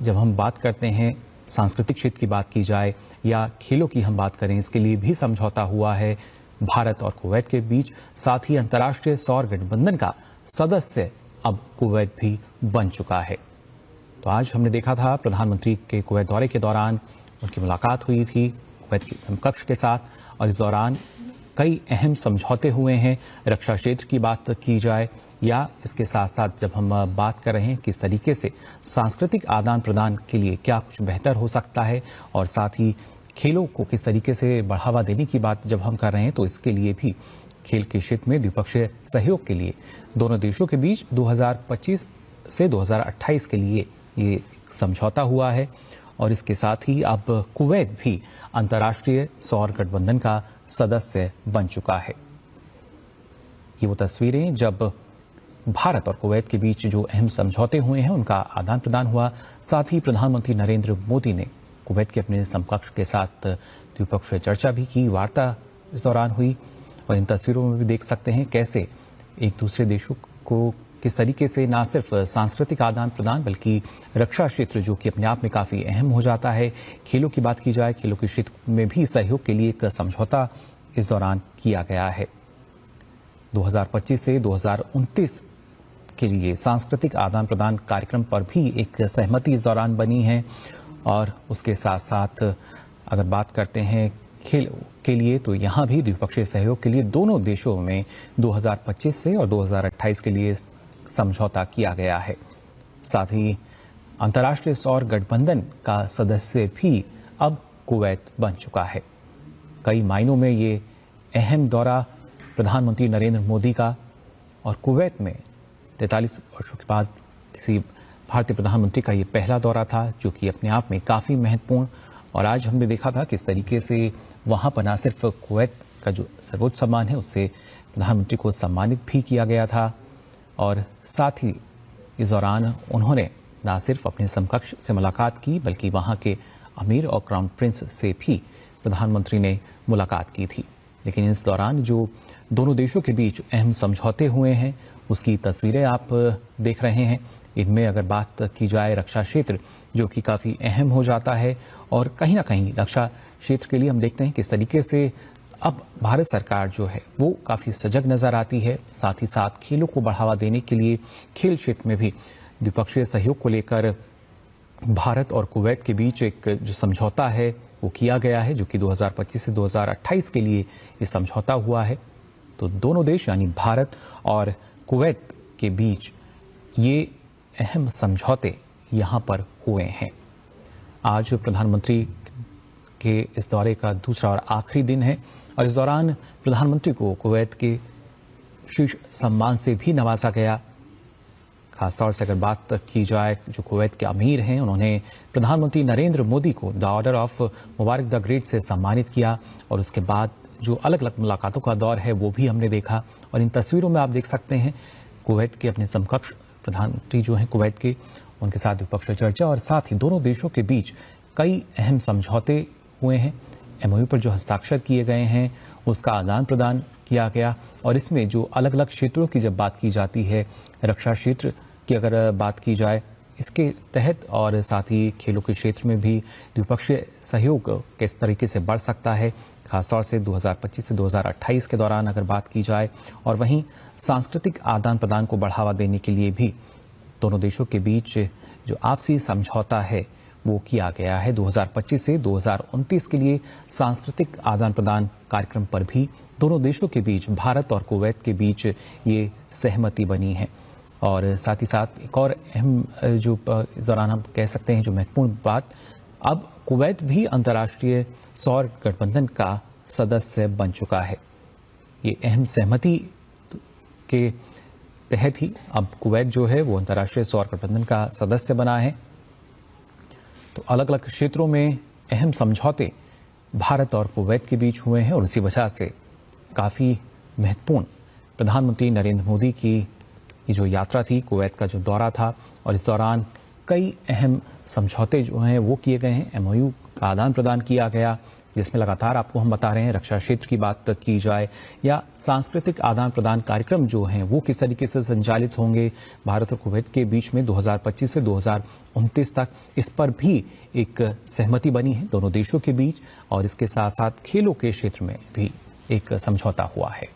जब हम बात करते हैं सांस्कृतिक क्षेत्र की बात की जाए या खेलों की हम बात करें, इसके लिए भी समझौता हुआ है भारत और कुवैत के बीच। साथ ही अंतर्राष्ट्रीय सौर गठबंधन का सदस्य अब कुवैत भी बन चुका है। तो आज हमने देखा था प्रधानमंत्री के कुवैत दौरे के दौरान उनकी मुलाकात हुई थी कुवैत के समकक्ष के साथ, और इस दौरान कई अहम समझौते हुए हैं। रक्षा क्षेत्र की बात की जाए या इसके साथ साथ जब हम बात कर रहे हैं किस तरीके से सांस्कृतिक आदान प्रदान के लिए क्या कुछ बेहतर हो सकता है, और साथ ही खेलों को किस तरीके से बढ़ावा देने की बात जब हम कर रहे हैं, तो इसके लिए भी खेल के क्षेत्र में द्विपक्षीय सहयोग के लिए दोनों देशों के बीच 2025 से 2028 के लिए ये समझौता हुआ है। और इसके साथ ही अब कुवैत भी अंतर्राष्ट्रीय सौर गठबंधन का सदस्य बन चुका है। ये वो तस्वीरें जब भारत और कुवैत के बीच जो अहम समझौते हुए हैं उनका आदान प्रदान हुआ। साथ ही प्रधानमंत्री नरेंद्र मोदी ने कुवैत के अपने समकक्ष के साथ द्विपक्षीय चर्चा भी की, वार्ता इस दौरान हुई। और इन तस्वीरों में भी देख सकते हैं कैसे एक दूसरे देशों को किस तरीके से न सिर्फ सांस्कृतिक आदान प्रदान बल्कि रक्षा क्षेत्र जो कि अपने आप में काफ़ी अहम हो जाता है। खेलों की बात की जाए, खेलों के क्षेत्र में भी सहयोग के लिए एक समझौता इस दौरान किया गया है। 2025 से 2029 के लिए सांस्कृतिक आदान प्रदान कार्यक्रम पर भी एक सहमति इस दौरान बनी है। और उसके साथ साथ अगर बात करते हैं खेल के लिए, तो यहाँ भी द्विपक्षीय सहयोग के लिए दोनों देशों में 2025 से और 2028 के लिए समझौता किया गया है। साथ ही अंतर्राष्ट्रीय सौर गठबंधन का सदस्य भी अब कुवैत बन चुका है। कई मायनों में ये अहम दौरा प्रधानमंत्री नरेंद्र मोदी का और कुवैत में 43 वर्षों के बाद किसी भारतीय प्रधानमंत्री का ये पहला दौरा था, जो कि अपने आप में काफ़ी महत्वपूर्ण। और आज हमने देखा था किस तरीके से वहाँ पर न सिर्फ कुवैत का जो सर्वोच्च सम्मान है उससे प्रधानमंत्री को सम्मानित भी किया गया था, और साथ ही इस दौरान उन्होंने न सिर्फ अपने समकक्ष से मुलाकात की बल्कि वहाँ के अमीर और क्राउन प्रिंस से भी प्रधानमंत्री ने मुलाकात की थी। लेकिन इस दौरान जो दोनों देशों के बीच अहम समझौते हुए हैं उसकी तस्वीरें आप देख रहे हैं। इनमें अगर बात की जाए रक्षा क्षेत्र जो कि काफ़ी अहम हो जाता है, और कहीं ना कहीं रक्षा क्षेत्र के लिए हम देखते हैं किस तरीके से अब भारत सरकार जो है वो काफ़ी सजग नज़र आती है। साथ ही साथ खेलों को बढ़ावा देने के लिए खेल क्षेत्र में भी द्विपक्षीय सहयोग को लेकर भारत और कुवैत के बीच एक जो समझौता है वो किया गया है, जो कि 2025 से 2028 के लिए ये समझौता हुआ है। तो दोनों देश यानी भारत और कुवैत के बीच ये अहम समझौते यहाँ पर हुए हैं। आज प्रधानमंत्री के इस दौरे का दूसरा और आखिरी दिन है, और इस दौरान प्रधानमंत्री को कुवैत के शीर्ष सम्मान से भी नवाजा गया। खासतौर से अगर बात की जाए जो कुवैत के अमीर हैं, उन्होंने प्रधानमंत्री नरेंद्र मोदी को the order of Mubarak the great से सम्मानित किया। और उसके बाद जो अलग अलग मुलाकातों का दौर है वो भी हमने देखा। और इन तस्वीरों में आप देख सकते हैं कुवैत के अपने समकक्ष प्रधानमंत्री जो हैं कुवैत के, उनके साथ द्विपक्षीय चर्चा, और साथ ही दोनों देशों के बीच कई अहम समझौते हुए हैं। एमओयू पर जो हस्ताक्षर किए गए हैं उसका आदान प्रदान किया गया। और इसमें जो अलग अलग क्षेत्रों की जब बात की जाती है, रक्षा क्षेत्र की अगर बात की जाए इसके तहत, और साथ ही खेलों के क्षेत्र में भी द्विपक्षीय सहयोग किस तरीके से बढ़ सकता है, खासतौर से 2025 से 2028 के दौरान अगर बात की जाए। और वहीं सांस्कृतिक आदान प्रदान को बढ़ावा देने के लिए भी दोनों देशों के बीच जो आपसी समझौता है वो किया गया है। 2025 से 2029 के लिए सांस्कृतिक आदान प्रदान कार्यक्रम पर भी दोनों देशों के बीच, भारत और कुवैत के बीच ये सहमति बनी है। और साथ ही साथ एक और अहम जो इस दौरान हम कह सकते हैं जो महत्वपूर्ण बात, अब कुवैत भी अंतर्राष्ट्रीय सौर गठबंधन का सदस्य बन चुका है। ये अहम सहमति के तहत ही अब कुवैत जो है वो अंतर्राष्ट्रीय सौर गठबंधन का सदस्य बना है। तो अलग अलग क्षेत्रों में अहम समझौते भारत और कुवैत के बीच हुए हैं, और उसी वजह से काफ़ी महत्वपूर्ण प्रधानमंत्री नरेंद्र मोदी की ये जो यात्रा थी, कुवैत का जो दौरा था, और इस दौरान कई अहम समझौते जो हैं वो किए गए हैं। एमओयू का आदान प्रदान किया गया। जिसमें लगातार आपको हम बता रहे हैं रक्षा क्षेत्र की बात की जाए या सांस्कृतिक आदान प्रदान कार्यक्रम जो हैं वो किस तरीके से संचालित होंगे भारत और कुवैत के बीच में 2025 से 2029 तक, इस पर भी एक सहमति बनी है दोनों देशों के बीच और इसके साथ साथ खेलों के क्षेत्र में भी एक समझौता हुआ है।